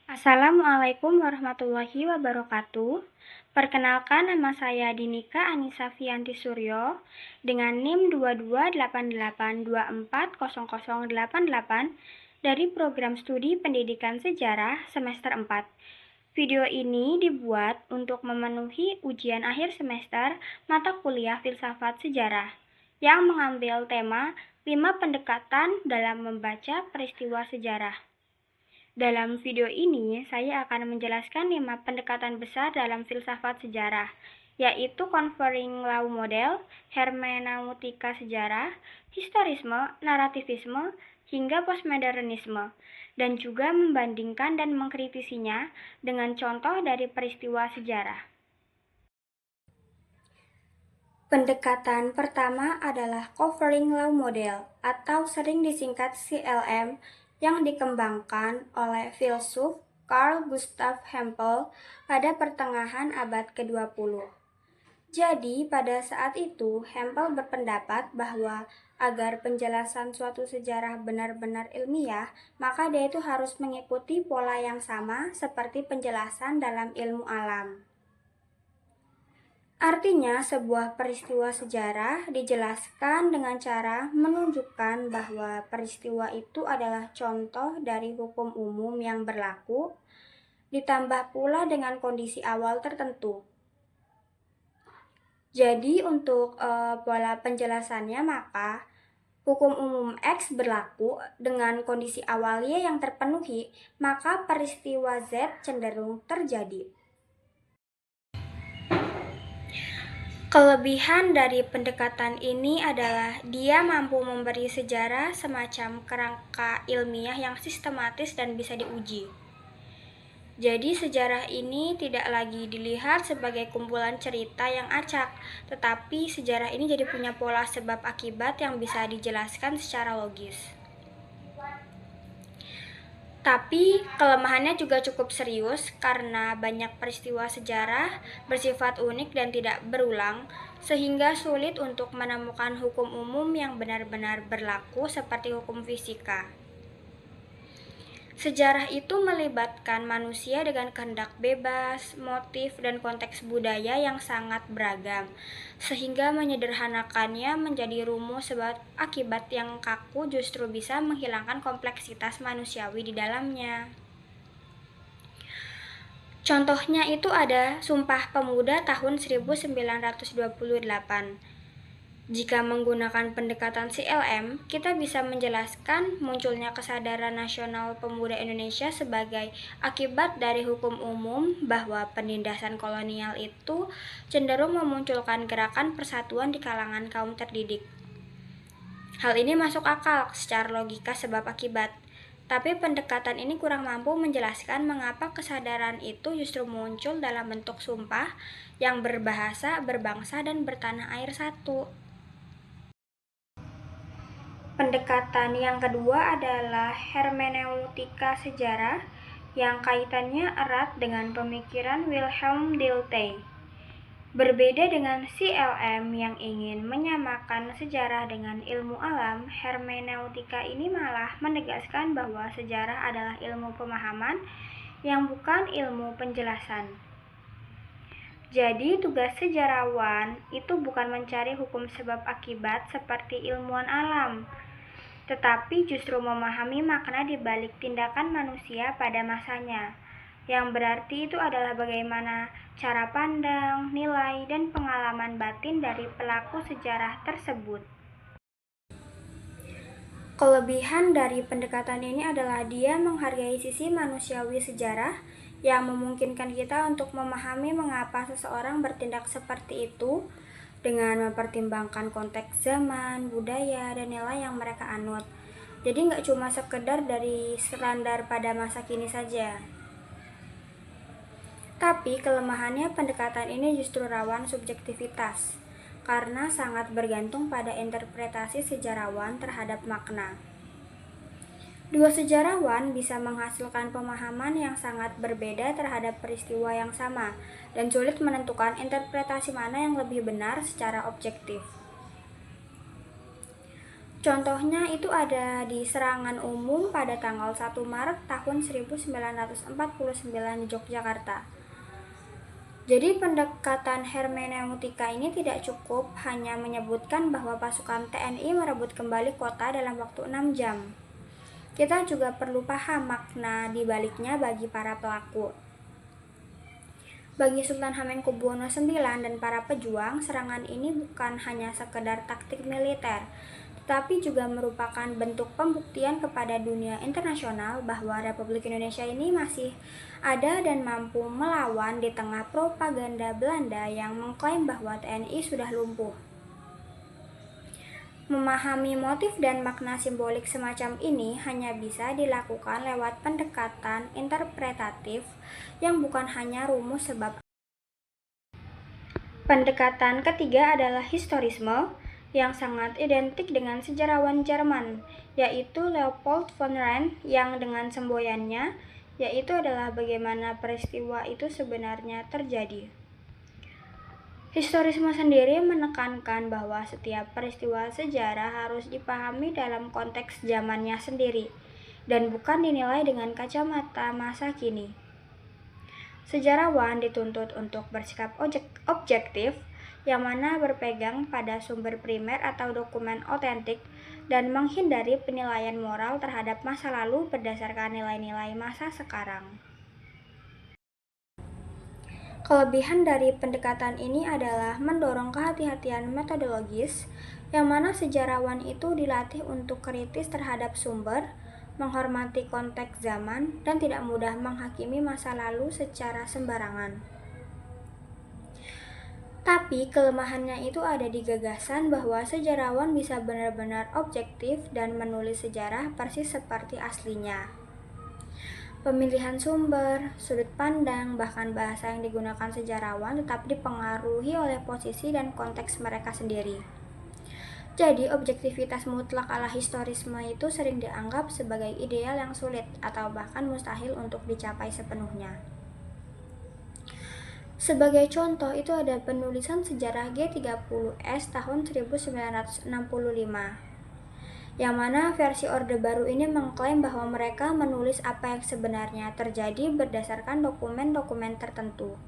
Assalamualaikum warahmatullahi wabarakatuh. Perkenalkan, nama saya Dinika Anissa Fianti Suryo dengan NIM 2288240088 dari Program Studi Pendidikan Sejarah semester 4. Video ini dibuat untuk memenuhi ujian akhir semester mata kuliah Filsafat Sejarah yang mengambil tema 5 pendekatan dalam membaca peristiwa sejarah. Dalam video ini, saya akan menjelaskan 5 pendekatan besar dalam filsafat sejarah, yaitu Conferring Law Model, hermeneutika sejarah, historisme, narativisme, hingga postmodernisme, dan juga membandingkan dan mengkritisinya dengan contoh dari peristiwa sejarah. Pendekatan pertama adalah Covering Law Model, atau sering disingkat CLM, yang dikembangkan oleh filsuf Carl Gustav Hempel pada pertengahan abad ke-20. Jadi, pada saat itu, Hempel berpendapat bahwa agar penjelasan suatu sejarah benar-benar ilmiah, maka dia itu harus mengikuti pola yang sama seperti penjelasan dalam ilmu alam. Artinya, sebuah peristiwa sejarah dijelaskan dengan cara menunjukkan bahwa peristiwa itu adalah contoh dari hukum umum yang berlaku, ditambah pula dengan kondisi awal tertentu. Jadi, untuk pola penjelasannya, maka hukum umum X berlaku dengan kondisi awal Y yang terpenuhi, maka peristiwa Z cenderung terjadi. Kelebihan dari pendekatan ini adalah dia mampu memberi sejarah semacam kerangka ilmiah yang sistematis dan bisa diuji. Jadi sejarah ini tidak lagi dilihat sebagai kumpulan cerita yang acak, tetapi sejarah ini jadi punya pola sebab akibat yang bisa dijelaskan secara logis. Tapi kelemahannya juga cukup serius karena banyak peristiwa sejarah bersifat unik dan tidak berulang, sehingga sulit untuk menemukan hukum umum yang benar-benar berlaku seperti hukum fisika. Sejarah itu melibatkan manusia dengan kehendak bebas, motif, dan konteks budaya yang sangat beragam, sehingga menyederhanakannya menjadi rumus sebab akibat yang kaku justru bisa menghilangkan kompleksitas manusiawi di dalamnya. Contohnya itu ada Sumpah Pemuda tahun 1928. Jika menggunakan pendekatan CLM, kita bisa menjelaskan munculnya kesadaran nasional pemuda Indonesia sebagai akibat dari hukum umum bahwa penindasan kolonial itu cenderung memunculkan gerakan persatuan di kalangan kaum terdidik. Hal ini masuk akal secara logika sebab akibat, tapi pendekatan ini kurang mampu menjelaskan mengapa kesadaran itu justru muncul dalam bentuk sumpah yang berbahasa, berbangsa, dan bertanah air satu. Pendekatan yang kedua adalah hermeneutika sejarah yang kaitannya erat dengan pemikiran Wilhelm Dilthey. Berbeda dengan CLM yang ingin menyamakan sejarah dengan ilmu alam, hermeneutika ini malah menegaskan bahwa sejarah adalah ilmu pemahaman yang bukan ilmu penjelasan. Jadi, tugas sejarawan itu bukan mencari hukum sebab akibat seperti ilmuwan alam, tetapi justru memahami makna di balik tindakan manusia pada masanya, yang berarti itu adalah bagaimana cara pandang, nilai, dan pengalaman batin dari pelaku sejarah tersebut. Kelebihan dari pendekatan ini adalah dia menghargai sisi manusiawi sejarah yang memungkinkan kita untuk memahami mengapa seseorang bertindak seperti itu dengan mempertimbangkan konteks zaman, budaya, dan nilai yang mereka anut. Jadi nggak cuma sekedar dari standar pada masa kini saja. Tapi kelemahannya pendekatan ini justru rawan subjektivitas, karena sangat bergantung pada interpretasi sejarawan terhadap makna. Dua sejarawan bisa menghasilkan pemahaman yang sangat berbeda terhadap peristiwa yang sama, dan sulit menentukan interpretasi mana yang lebih benar secara objektif. Contohnya itu ada di serangan umum pada tanggal 1 Maret tahun 1949 di Yogyakarta. Jadi pendekatan hermeneutika ini tidak cukup hanya menyebutkan bahwa pasukan TNI merebut kembali kota dalam waktu 6 jam. Kita juga perlu paham makna di baliknya bagi para pelaku. Bagi Sultan Hamengkubuwono IX dan para pejuang, serangan ini bukan hanya sekedar taktik militer, tetapi juga merupakan bentuk pembuktian kepada dunia internasional bahwa Republik Indonesia ini masih ada dan mampu melawan di tengah propaganda Belanda yang mengklaim bahwa TNI sudah lumpuh. Memahami motif dan makna simbolik semacam ini hanya bisa dilakukan lewat pendekatan interpretatif yang bukan hanya rumus sebab. Pendekatan ketiga adalah historisme, yang sangat identik dengan sejarawan Jerman, yaitu Leopold von Ranke, yang dengan semboyannya, yaitu adalah bagaimana peristiwa itu sebenarnya terjadi. Historisme sendiri menekankan bahwa setiap peristiwa sejarah harus dipahami dalam konteks zamannya sendiri, dan bukan dinilai dengan kacamata masa kini. Sejarawan dituntut untuk bersikap objektif, yang mana berpegang pada sumber primer atau dokumen otentik dan menghindari penilaian moral terhadap masa lalu berdasarkan nilai-nilai masa sekarang. Kelebihan dari pendekatan ini adalah mendorong kehati-hatian metodologis, yang mana sejarawan itu dilatih untuk kritis terhadap sumber, menghormati konteks zaman, dan tidak mudah menghakimi masa lalu secara sembarangan. Tapi kelemahannya itu ada di gagasan bahwa sejarawan bisa benar-benar objektif dan menulis sejarah persis seperti aslinya. Pemilihan sumber, sudut pandang, bahkan bahasa yang digunakan sejarawan tetap dipengaruhi oleh posisi dan konteks mereka sendiri. Jadi, objektivitas mutlak ala historisme itu sering dianggap sebagai ideal yang sulit atau bahkan mustahil untuk dicapai sepenuhnya. Sebagai contoh, itu ada penulisan sejarah G30S tahun 1965, yang mana versi Orde Baru ini mengklaim bahwa mereka menulis apa yang sebenarnya terjadi berdasarkan dokumen-dokumen tertentu.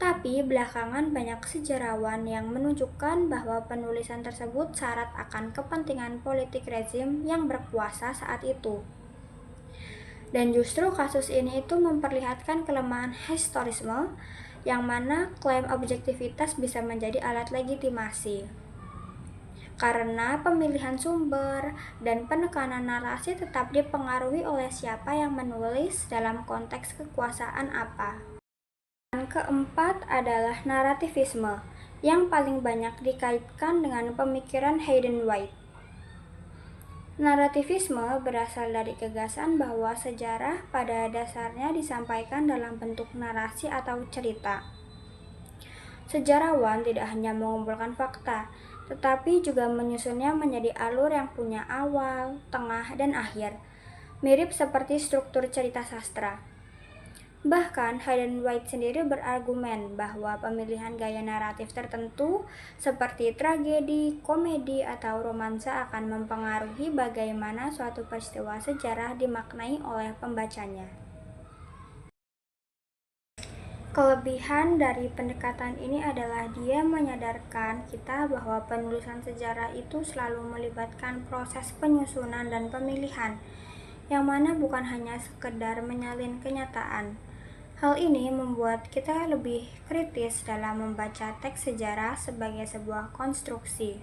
Tapi belakangan banyak sejarawan yang menunjukkan bahwa penulisan tersebut syarat akan kepentingan politik rezim yang berkuasa saat itu. Dan justru kasus ini itu memperlihatkan kelemahan historisme, yang mana klaim objektivitas bisa menjadi alat legitimasi. Karena pemilihan sumber dan penekanan narasi tetap dipengaruhi oleh siapa yang menulis dalam konteks kekuasaan apa. Dan keempat adalah narativisme, yang paling banyak dikaitkan dengan pemikiran Hayden White. Narativisme berasal dari gagasan bahwa sejarah pada dasarnya disampaikan dalam bentuk narasi atau cerita. Sejarawan tidak hanya mengumpulkan fakta, tetapi juga menyusunnya menjadi alur yang punya awal, tengah, dan akhir, mirip seperti struktur cerita sastra. Bahkan, Hayden White sendiri berargumen bahwa pemilihan gaya naratif tertentu seperti tragedi, komedi, atau romansa akan mempengaruhi bagaimana suatu peristiwa sejarah dimaknai oleh pembacanya. Kelebihan dari pendekatan ini adalah dia menyadarkan kita bahwa penulisan sejarah itu selalu melibatkan proses penyusunan dan pemilihan, yang mana bukan hanya sekedar menyalin kenyataan. Hal ini membuat kita lebih kritis dalam membaca teks sejarah sebagai sebuah konstruksi.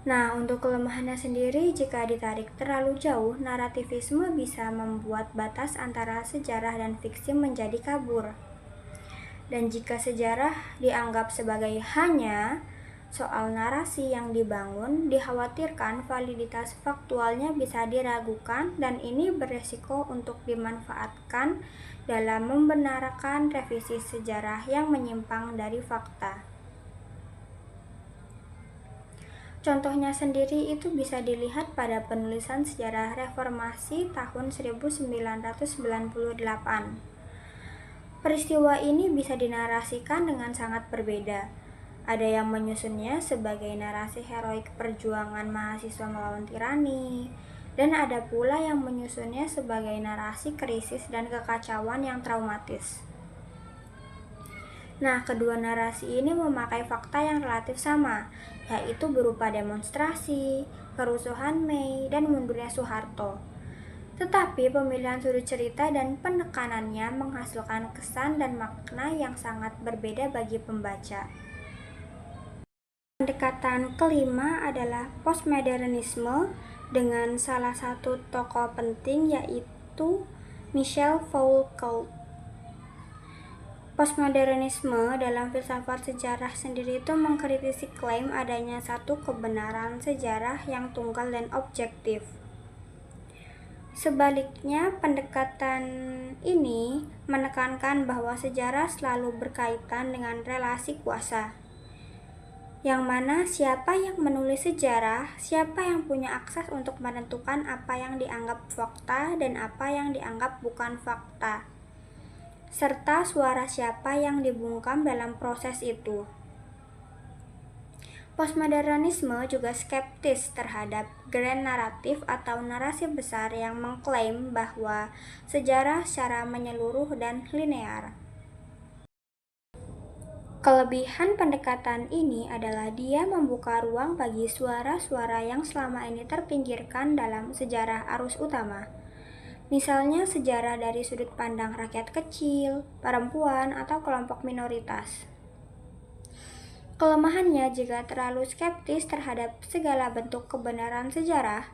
Nah, untuk kelemahannya sendiri, jika ditarik terlalu jauh, narativisme bisa membuat batas antara sejarah dan fiksi menjadi kabur. Dan jika sejarah dianggap sebagai hanya soal narasi yang dibangun, dikhawatirkan validitas faktualnya bisa diragukan, dan ini beresiko untuk dimanfaatkan dalam membenarkan revisi sejarah yang menyimpang dari fakta. Contohnya sendiri itu bisa dilihat pada penulisan sejarah reformasi tahun 1998. Peristiwa ini bisa dinarasikan dengan sangat berbeda. Ada yang menyusunnya sebagai narasi heroik perjuangan mahasiswa melawan tirani, dan ada pula yang menyusunnya sebagai narasi krisis dan kekacauan yang traumatis. Nah, kedua narasi ini memakai fakta yang relatif sama, yaitu berupa demonstrasi, kerusuhan Mei, dan mundurnya Soeharto. Tetapi pemilihan sudut cerita dan penekanannya menghasilkan kesan dan makna yang sangat berbeda bagi pembaca. Pendekatan kelima adalah postmodernisme dengan salah satu tokoh penting yaitu Michel Foucault. Postmodernisme dalam filsafat sejarah sendiri itu mengkritisi klaim adanya satu kebenaran sejarah yang tunggal dan objektif. Sebaliknya, pendekatan ini menekankan bahwa sejarah selalu berkaitan dengan relasi kuasa, yang mana siapa yang menulis sejarah, siapa yang punya akses untuk menentukan apa yang dianggap fakta dan apa yang dianggap bukan fakta, serta suara siapa yang dibungkam dalam proses itu. Postmodernisme juga skeptis terhadap grand naratif atau narasi besar yang mengklaim bahwa sejarah secara menyeluruh dan linear. Kelebihan pendekatan ini adalah dia membuka ruang bagi suara-suara yang selama ini terpinggirkan dalam sejarah arus utama. Misalnya sejarah dari sudut pandang rakyat kecil, perempuan, atau kelompok minoritas. Kelemahannya jika terlalu skeptis terhadap segala bentuk kebenaran sejarah.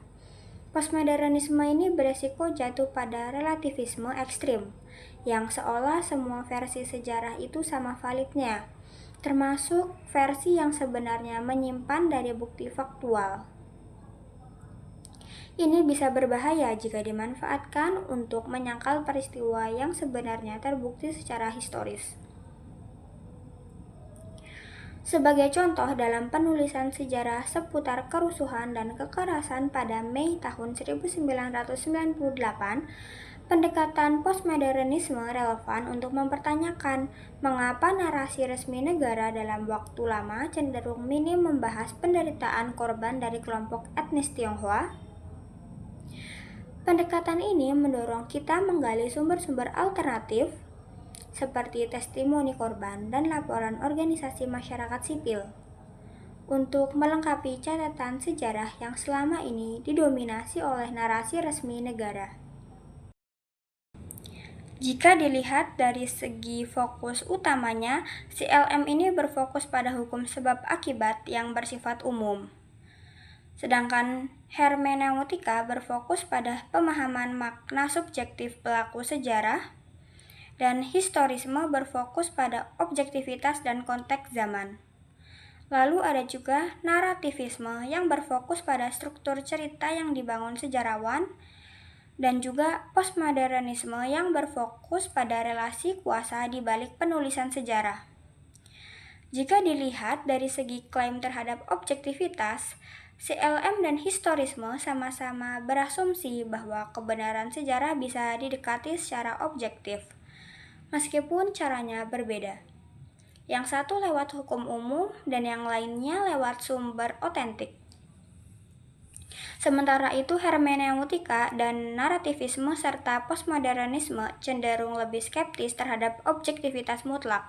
Postmodernisme ini beresiko jatuh pada relativisme ekstrim, yang seolah semua versi sejarah itu sama validnya, termasuk versi yang sebenarnya menyimpan dari bukti faktual. Ini bisa berbahaya jika dimanfaatkan untuk menyangkal peristiwa yang sebenarnya terbukti secara historis. Sebagai contoh, dalam penulisan sejarah seputar kerusuhan dan kekerasan pada Mei tahun 1998, pendekatan postmodernisme relevan untuk mempertanyakan mengapa narasi resmi negara dalam waktu lama cenderung minim membahas penderitaan korban dari kelompok etnis Tionghoa. Pendekatan ini mendorong kita menggali sumber-sumber alternatif seperti testimoni korban dan laporan organisasi masyarakat sipil untuk melengkapi catatan sejarah yang selama ini didominasi oleh narasi resmi negara. Jika dilihat dari segi fokus utamanya, CLM ini berfokus pada hukum sebab akibat yang bersifat umum. Sedangkan hermeneutika berfokus pada pemahaman makna subjektif pelaku sejarah, dan historisme berfokus pada objektivitas dan konteks zaman. Lalu ada juga narativisme yang berfokus pada struktur cerita yang dibangun sejarawan, dan juga postmodernisme yang berfokus pada relasi kuasa di balik penulisan sejarah. Jika dilihat dari segi klaim terhadap objektivitas, CLM dan historisme sama-sama berasumsi bahwa kebenaran sejarah bisa didekati secara objektif, meskipun caranya berbeda. Yang satu lewat hukum umum dan yang lainnya lewat sumber otentik. Sementara itu hermeneutika dan narativisme serta postmodernisme cenderung lebih skeptis terhadap objektivitas mutlak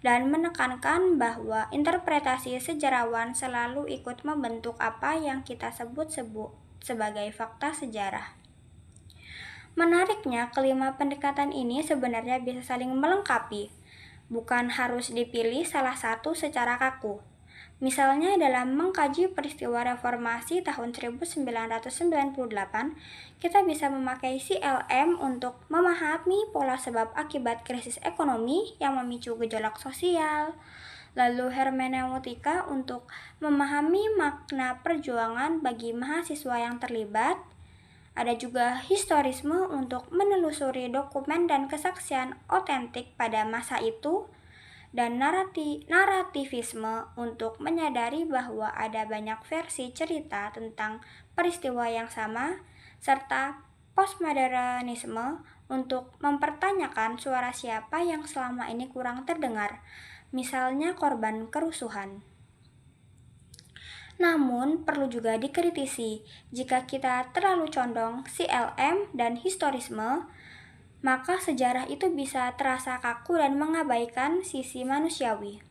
dan menekankan bahwa interpretasi sejarawan selalu ikut membentuk apa yang kita sebut sebagai fakta sejarah. Menariknya, kelima pendekatan ini sebenarnya bisa saling melengkapi, bukan harus dipilih salah satu secara kaku. Misalnya dalam mengkaji peristiwa reformasi tahun 1998, kita bisa memakai CLM untuk memahami pola sebab akibat krisis ekonomi yang memicu gejolak sosial, lalu hermeneutika untuk memahami makna perjuangan bagi mahasiswa yang terlibat. Ada juga historisme untuk menelusuri dokumen dan kesaksian otentik pada masa itu, dan narativisme untuk menyadari bahwa ada banyak versi cerita tentang peristiwa yang sama, serta postmodernisme untuk mempertanyakan suara siapa yang selama ini kurang terdengar, misalnya korban kerusuhan. Namun, perlu juga dikritisi, jika kita terlalu condong CLM dan historisme, maka sejarah itu bisa terasa kaku dan mengabaikan sisi manusiawi.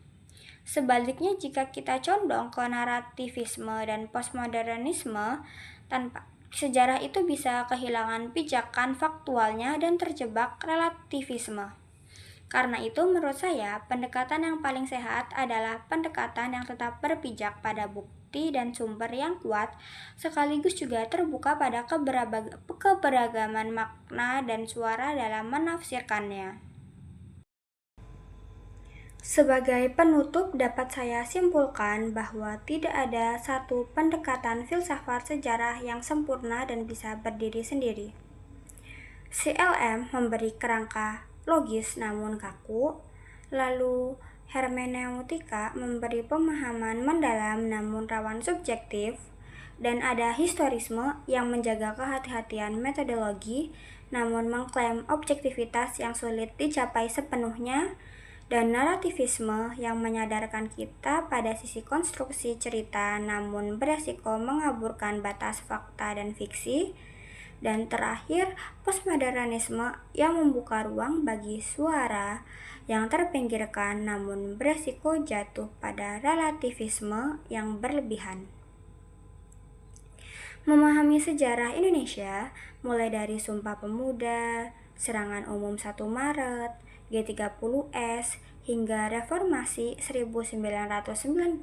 Sebaliknya, jika kita condong ke narativisme dan postmodernisme, tanpa sejarah itu bisa kehilangan pijakan faktualnya dan terjebak relativisme. Karena itu, menurut saya, pendekatan yang paling sehat adalah pendekatan yang tetap berpijak pada bukti dan sumber yang kuat, sekaligus juga terbuka pada keberagaman makna dan suara dalam menafsirkannya. Sebagai penutup, dapat saya simpulkan bahwa tidak ada satu pendekatan filsafat sejarah yang sempurna dan bisa berdiri sendiri. CLM memberi kerangka logis namun kaku, lalu hermeneutika memberi pemahaman mendalam namun rawan subjektif, dan ada historisme yang menjaga kehati-hatian metodologi namun mengklaim objektivitas yang sulit dicapai sepenuhnya, dan narativisme yang menyadarkan kita pada sisi konstruksi cerita namun beresiko mengaburkan batas fakta dan fiksi. Dan terakhir, postmodernisme yang membuka ruang bagi suara yang terpinggirkan namun beresiko jatuh pada relativisme yang berlebihan. Memahami sejarah Indonesia mulai dari Sumpah Pemuda, Serangan Umum 1 Maret, G30S, hingga Reformasi 1998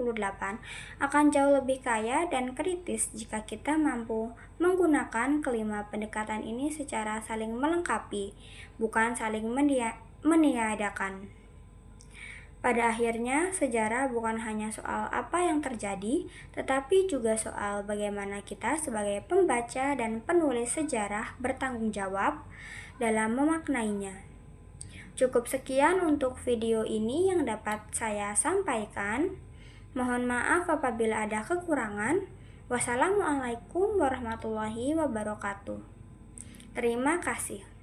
akan jauh lebih kaya dan kritis jika kita mampu menggunakan kelima pendekatan ini secara saling melengkapi, bukan saling meniadakan. Pada akhirnya, sejarah bukan hanya soal apa yang terjadi, tetapi juga soal bagaimana kita sebagai pembaca dan penulis sejarah bertanggung jawab dalam memaknainya. Cukup sekian untuk video ini yang dapat saya sampaikan. Mohon maaf apabila ada kekurangan. Wassalamualaikum warahmatullahi wabarakatuh. Terima kasih.